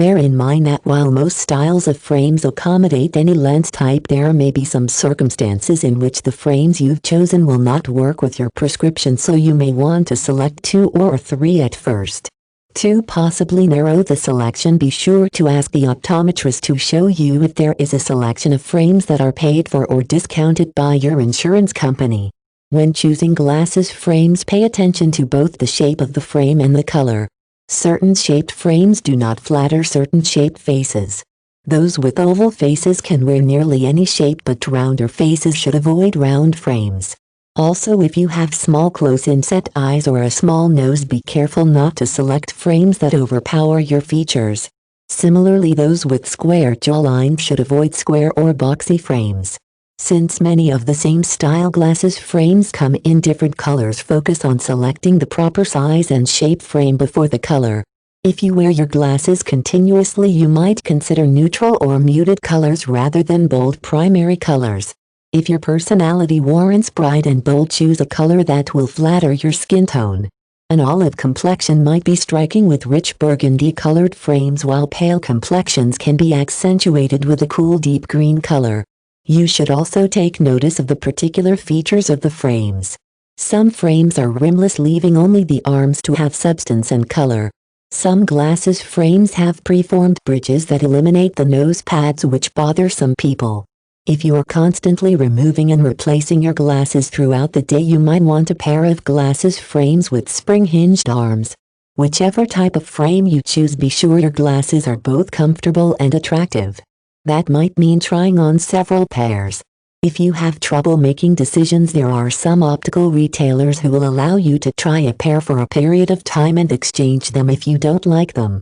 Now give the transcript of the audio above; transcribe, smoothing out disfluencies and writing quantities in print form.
Bear in mind that while most styles of frames accommodate any lens type, there may be some circumstances in which the frames you've chosen will not work with your prescription, so you may want to select 2 or 3 at first. To possibly narrow the selection, be sure to ask the optometrist to show you if there is a selection of frames that are paid for or discounted by your insurance company. When choosing glasses frames, pay attention to both the shape of the frame and the color. Certain shaped frames do not flatter certain shaped faces. Those with oval faces can wear nearly any shape, but rounder faces should avoid round frames. Also, if you have small close-in set eyes or a small nose, be careful not to select frames that overpower your features. Similarly, those with square jawline should avoid square or boxy frames. Since many of the same style glasses frames come in different colors, focus on selecting the proper size and shape frame before the color. If you wear your glasses continuously, you might consider neutral or muted colors rather than bold primary colors. If your personality warrants bright and bold, choose a color that will flatter your skin tone. An olive complexion might be striking with rich burgundy-colored frames, while pale complexions can be accentuated with a cool deep green color. You should also take notice of the particular features of the frames. Some frames are rimless, leaving only the arms to have substance and color. Some glasses frames have preformed bridges that eliminate the nose pads, which bother some people. If you are constantly removing and replacing your glasses throughout the day, you might want a pair of glasses frames with spring-hinged arms. Whichever type of frame you choose, be sure your glasses are both comfortable and attractive. That might mean trying on several pairs. If you have trouble making decisions, there are some optical retailers who will allow you to try a pair for a period of time and exchange them if you don't like them.